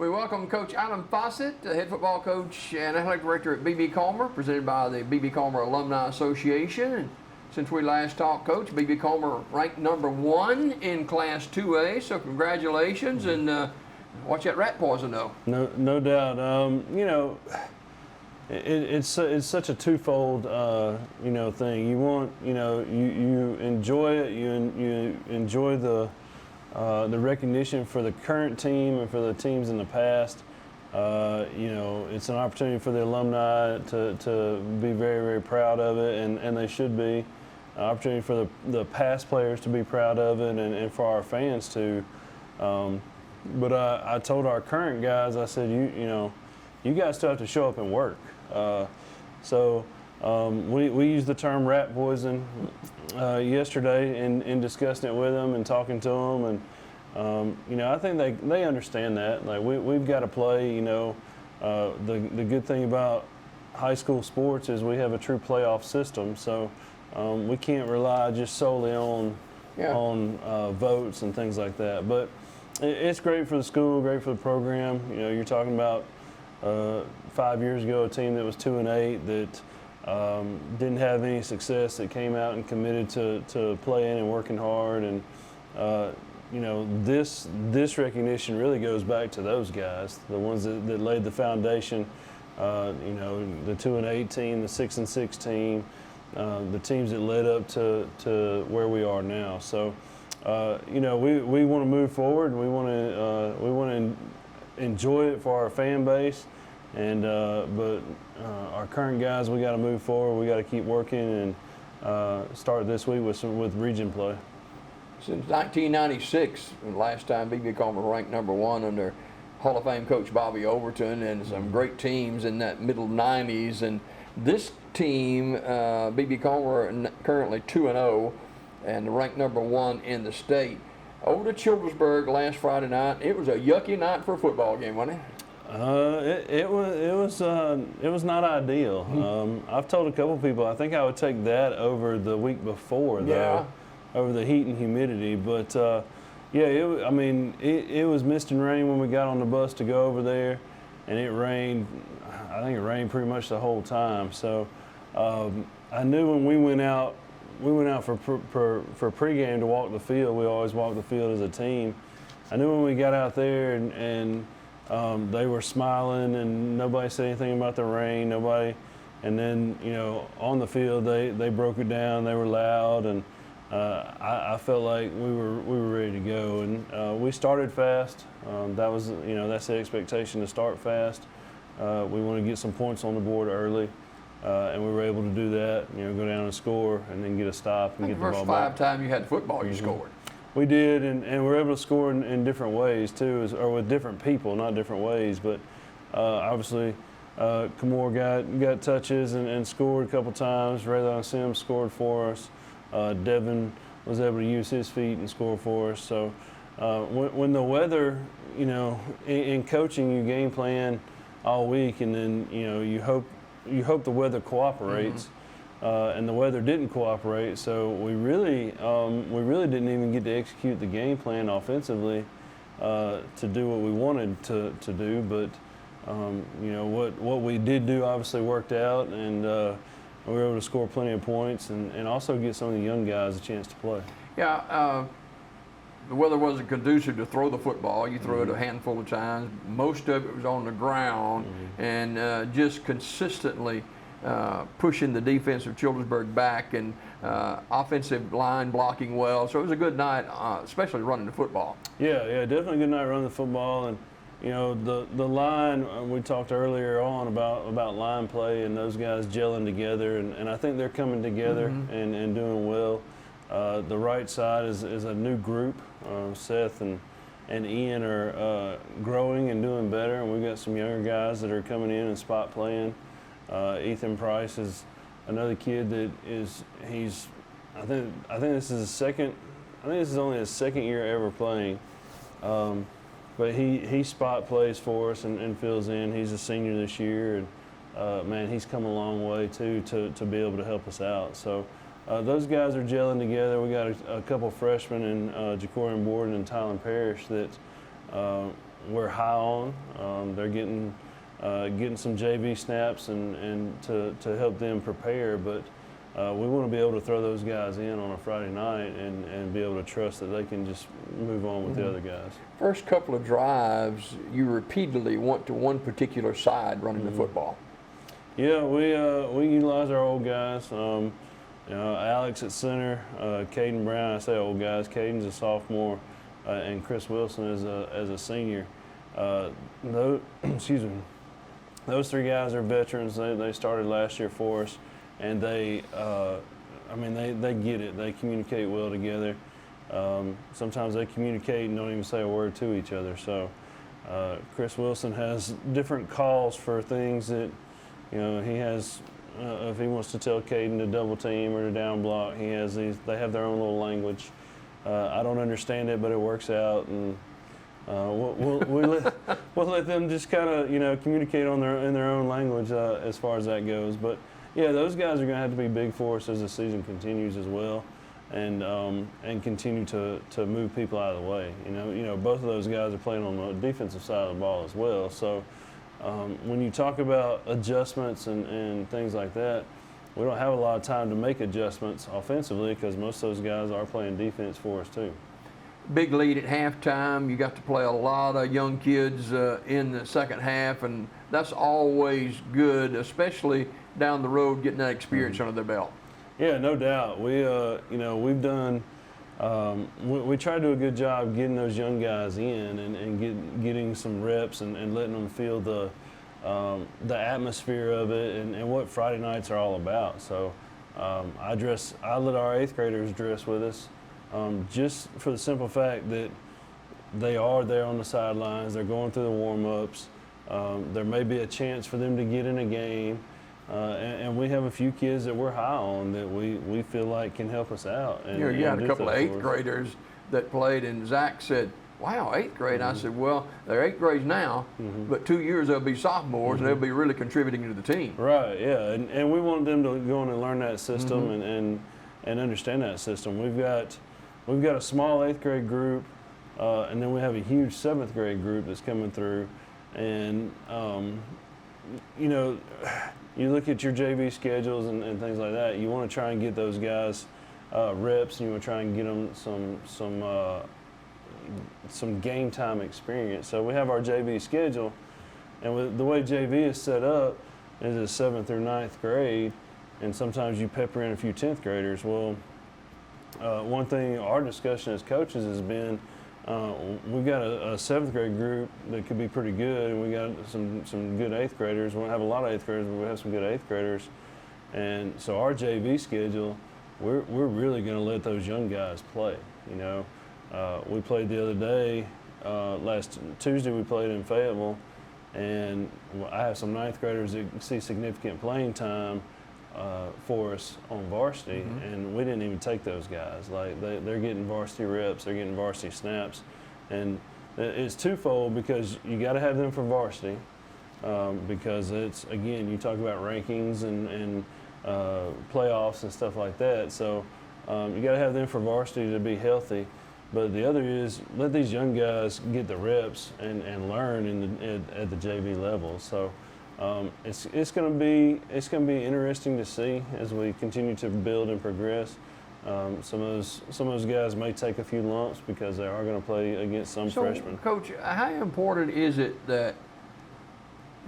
We welcome Coach Adam Fossett, the head football coach and athletic director at B.B. Calmer, presented by the B.B. Calmer Alumni Association. And since we last talked, Coach, B.B. Calmer ranked #1 in Class 2A, so congratulations, and watch that rat poison, though. No doubt. It's such a twofold, thing. You want, you enjoy it. You enjoy the recognition for the current team and for the teams in the past. It's an opportunity for the alumni to be very, very proud of it, and they should be. An opportunity for the past players to be proud of it, and for our fans to. But I told our current guys, I said, you guys still have to show up and work. We used the term rat poison yesterday in discussing it with them and talking to them, and I think they understand that. Like we've got to play. The good thing about high school sports is we have a true playoff system, so we can't rely just solely on votes and things like that. But it's great for the school, great for the program. You're talking about 5 years ago, a team that was 2-8 that didn't have any success, that came out and committed to playing and working hard. And this recognition really goes back to those guys, the ones that laid the foundation. The 2-8 team, the 6-6 team, the teams that led up to where we are now. So. We want to move forward. We want to enjoy it for our fan base, but our current guys, we got to move forward. We got to keep working and start this week with region play. Since 1996, the last time B.B. Calmer ranked #1 under Hall of Fame coach Bobby Overton, and some great teams in that middle 90s. And this team, B.B. Calmer, currently 2-0. And ranked #1 in the state. Over to Childersburg last Friday night. It was a yucky night for a football game, wasn't it? It was not ideal. I've told a couple people I think I would take that over the week before, though, over the heat and humidity. But it was mist and rain when we got on the bus to go over there, and it rained. I think it rained pretty much the whole time. So I knew when we went out. We went out for pregame to walk the field. We always walk the field as a team. I knew when we got out there and they were smiling and nobody said anything about the rain. Nobody. And then on the field they broke it down. They were loud, and I felt like we were ready to go. And we started fast. That's the expectation, to start fast. We want to get some points on the board early. And we were able to do that, go down and score and then get a stop and get the ball back. The first 5 times you had football, you scored. We did, and we were able to score in different ways too, or with different people, not different ways. But obviously, Kamor got touches and scored a couple times. Raylon Sims scored for us. Devin was able to use his feet and score for us. So when the weather, in coaching, you game plan all week, and then you hope the weather cooperates, and the weather didn't cooperate. So we really didn't even get to execute the game plan offensively to do what we wanted to do. But what we did do obviously worked out, and we were able to score plenty of points and also get some of the young guys a chance to play. Yeah. The weather wasn't conducive to throw the football. You threw it a handful of times. Most of it was on the ground, and just consistently pushing the defense of Childersburg back, and offensive line blocking well. So it was a good night, especially running the football. Yeah, definitely a good night running the football. And the line, we talked earlier on about line play and those guys gelling together, and I think they're coming together and doing well. The right side is a new group. Seth and Ian are growing and doing better, and we've got some younger guys that are coming in and spot playing. Ethan Price is another kid that I think this is only his second year ever playing, but he spot plays for us and fills in. He's a senior this year, and he's come a long way too to be able to help us out. So. Those guys are gelling together. We got a couple freshmen in Jacorian Borden and Tylen Parrish that we're high on. They're getting some JV snaps and to help them prepare, but we want to be able to throw those guys in on a Friday night and be able to trust that they can just move on with the other guys. First couple of drives, you repeatedly went to one particular side running the football. Yeah, we utilize our old guys. Alex at center, Caden Brown. I say old guys. Caden's a sophomore, and Chris Wilson as a senior. Excuse me. Those three guys are veterans. They started last year for us, and they get it. They communicate well together. Sometimes they communicate and don't even say a word to each other. So Chris Wilson has different calls for things that, he has. If he wants to tell Caden to double team or to down block, he has these. They have their own little language. I don't understand it, but it works out, and we'll let them just kind of communicate in their own language as far as that goes. But yeah, those guys are going to have to be big for us as the season continues as well, and continue to move people out of the way. Both of those guys are playing on the defensive side of the ball as well. So when you talk about adjustments and things like that, we don't have a lot of time to make adjustments offensively because most of those guys are playing defense for us too. Big lead at halftime. You got to play a lot of young kids in the second half, and that's always good, especially down the road, getting that experience under their belt. Yeah, no doubt. We've done. We try to do a good job getting those young guys in and getting some reps and letting them feel the atmosphere of it and what Friday nights are all about. So I let our 8th graders dress with us. Just for the simple fact that they are there on the sidelines, they're going through the warm-ups. There may be a chance for them to get in a game, and we have a few kids that we're high on that we feel like can help us out. And, you had a couple of 8th graders that played, and Zach said, wow, 8th grade. I said, well, they're 8th grades now, but 2 years they'll be sophomores, and they'll be really contributing to the team. Right, yeah, and we want them to go in and learn that system and understand that system. We've got a small 8th grade group, and then we have a huge 7th grade group that's coming through. And, you look at your JV schedules and things like that, you want to try and get those guys reps, and you want to try and get them some game time experience. So we have our JV schedule, and with the way JV is set up, is a 7th through 9th grade, and sometimes you pepper in a few 10th graders. Well, one thing our discussion as coaches has been, we've got a 7th grade group that could be pretty good, and we got some good 8th graders. We don't have a lot of 8th graders, but we have some good 8th graders. And so our JV schedule, we're really going to let those young guys play. We played the other day, last Tuesday we played in Fayetteville, and I have some 9th graders that see significant playing time for us on varsity, and we didn't even take those guys. Like they're getting varsity reps, they're getting varsity snaps, and it's twofold because you got to have them for varsity because it's, again, you talk about rankings and playoffs and stuff like that. So you got to have them for varsity to be healthy. But the other is let these young guys get the reps and learn at the JV level. So it's going to be interesting to see as we continue to build and progress. Some of those guys may take a few lumps because they are going to play against some freshmen. Coach, how important is it that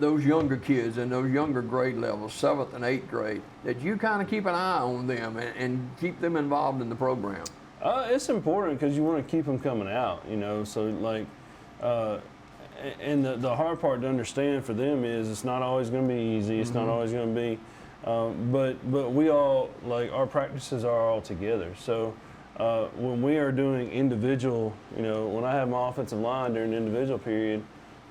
those younger kids and those younger grade levels, 7th and 8th grade, that you kind of keep an eye on them and keep them involved in the program? It's important because you want to keep them coming out, So like, and the hard part to understand for them is it's not always going to be easy. It's not always going to be, but we all, like, our practices are all together. So when we are doing individual, when I have my offensive line during the individual period,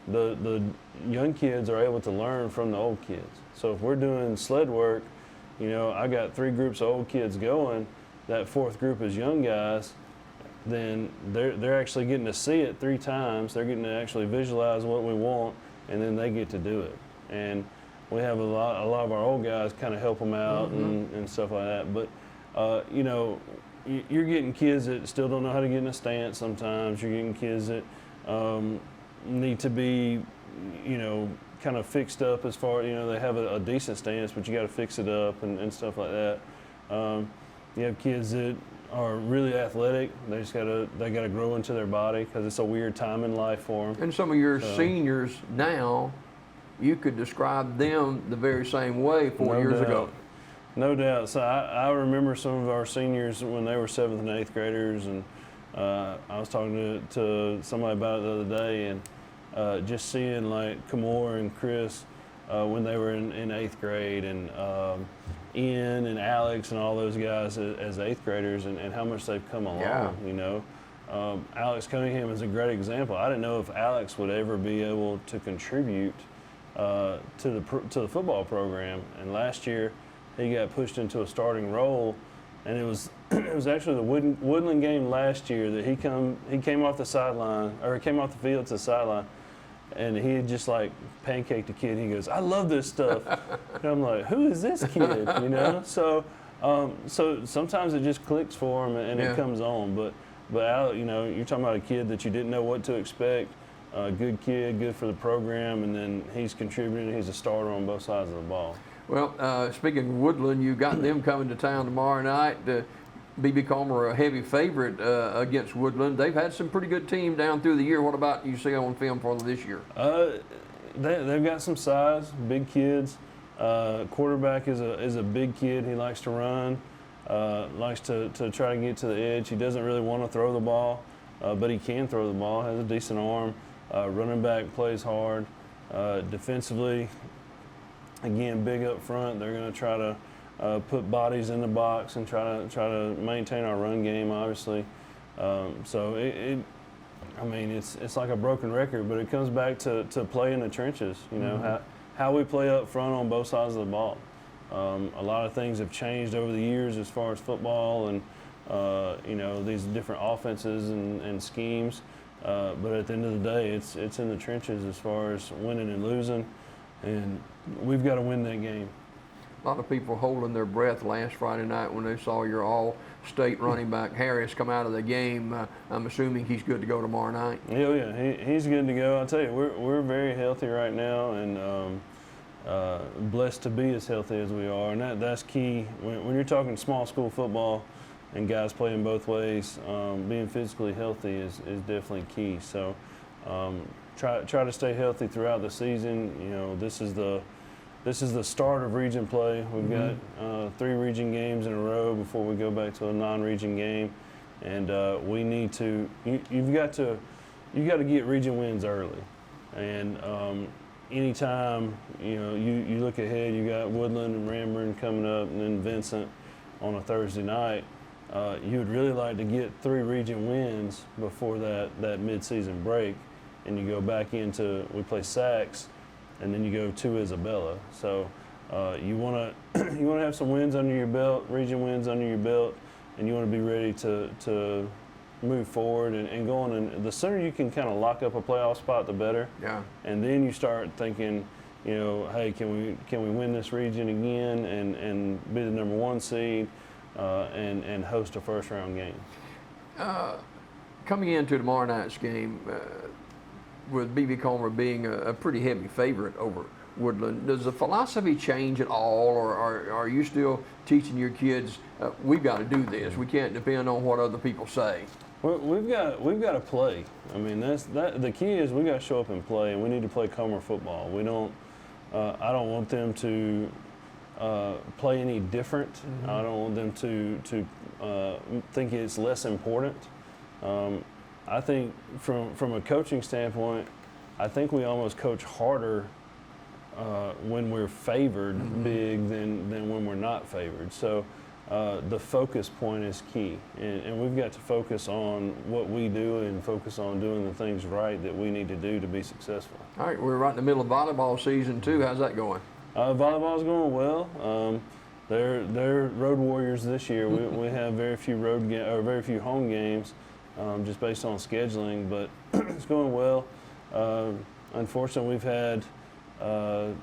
the young kids are able to learn from the old kids. So if we're doing sled work, I got 3 groups of old kids going. That 4th group is young guys. Then they're actually getting to see it 3 times. They're getting to actually visualize what we want, and then they get to do it. And we have a lot of our old guys kind of help them out and stuff like that. But you're getting kids that still don't know how to get in a stance sometimes. You're getting kids that need to be, kind of fixed up as far, they have a decent stance, but you got to fix it up and stuff like that. You have kids that are really athletic. They got to grow into their body because it's a weird time in life for them. And some of your seniors now, you could describe them the very same way 4 years ago. No doubt. So I remember some of our seniors when they were 7th and 8th graders, and I was talking to somebody about it the other day, and just seeing like Kamor and Chris when they were in 8th grade, and Ian and Alex and all those guys as 8th graders, and how much they've come along. Alex Cunningham is a great example. I didn't know if Alex would ever be able to contribute to the football program, and last year he got pushed into a starting role, and it was actually the Woodland game last year that he came off the sideline, or he came off the field to the sideline, and he had just like pancaked the kid. He goes, "I love this stuff," and I'm like, "Who is this kid?" So sometimes it just clicks for him and it comes on. But Alex, you're talking about a kid that you didn't know what to expect. Good kid, good for the program, and then he's contributing. He's a starter on both sides of the ball. Well, speaking of Woodland, you got them coming to town tomorrow night. B.B. Comer a heavy favorite against Woodland. They've had some pretty good team down through the year. What about you see on film for them this year? They've got some size, big kids. Quarterback is a big kid. He likes to run, likes to try to get to the edge. He doesn't really want to throw the ball, but he can throw the ball, has a decent arm. Running back plays hard. Defensively, again, big up front. They're going to try to put bodies in the box and try to maintain our run game, obviously. It's like a broken record, but it comes back to play in the trenches. How we play up front on both sides of the ball. A lot of things have changed over the years as far as football and these different offenses and schemes. But at the end of the day, it's in the trenches as far as winning and losing, and we've got to win that game. A lot of people holding their breath last Friday night when they saw your all-state running back Harris come out of the game. I'm assuming he's good to go tomorrow night. Yeah, he's good to go. I'll tell you, we're very healthy right now, and blessed to be as healthy as we are, and that's key. When you're talking small school football and guys playing both ways, being physically healthy is definitely key. So try to stay healthy throughout the season. This is the start of region play. We've got 3 region games in a row before we go back to a non-region game, and we need to. You've got to get region wins early, and anytime you look ahead, you got Woodland and Ranburn coming up, and then Vincent on a Thursday night. You would really like to get 3 region wins before that mid-season break, and you go back into we play Sachs. And then you go to Isabella. So you want to have some wins under your belt, region wins under your belt, and you want to be ready to move forward and go on. And the sooner you can kind of lock up a playoff spot, the better. Yeah. And then you start thinking, hey, can we win this region again and be the number 1 seed and host a first-round game? Coming into tomorrow night's game. With B.B. Comer being a pretty heavy favorite over Woodland, does the philosophy change at all, or are you still teaching your kids, we've got to do this, we can't depend on what other people say? Well, we've got to play. I mean, the key is we got to show up and play, and we need to play Comer football. We don't. I don't want them to play any different. I don't want them to think it's less important. I think from a coaching standpoint, I think we almost coach harder when we're favored big than when we're not favored. So the focus point is key, and we've got to focus on what we do and focus on doing the things right that we need to do to be successful. All right, we're right in the middle of volleyball season too. How's that going? Volleyball's going well. They're road warriors this year. We have very few very few home games. Just based on scheduling, but it's going well. Unfortunately, we had a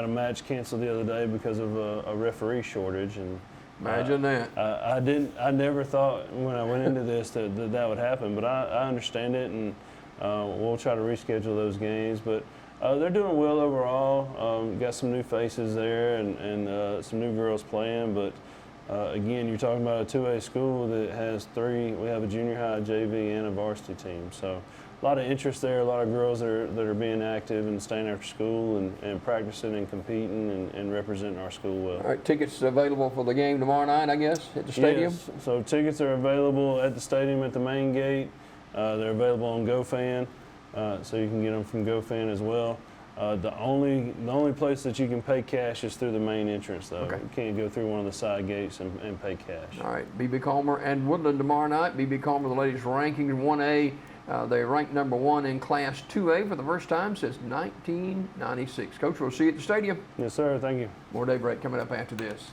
match canceled the other day because of a referee shortage, and imagine that. I never thought when I went into this that would happen, but I understand it, and We'll try to reschedule those games, but they're doing well overall. Got some new faces there and some new girls playing, but again, you're talking about a 2A school that has we have a junior high, JV, and a varsity team. So a lot of interest there, a lot of girls that are being active and staying after school and practicing and competing and representing our school well. All right, tickets available for the game tomorrow night, I guess, at the stadium? Yes, so tickets are available at the stadium at the main gate. They're available on GoFan, so you can get them from GoFan as well. The only place that you can pay cash is through the main entrance, though. Okay. You can't go through one of the side gates and pay cash. All right, B.B. Comer and Woodland tomorrow night. B.B. Comer, the latest ranking in 1A. They ranked number 1 in Class 2A for the first time since 1996. Coach, we'll see you at the stadium. Yes, sir. Thank you. More daybreak coming up after this.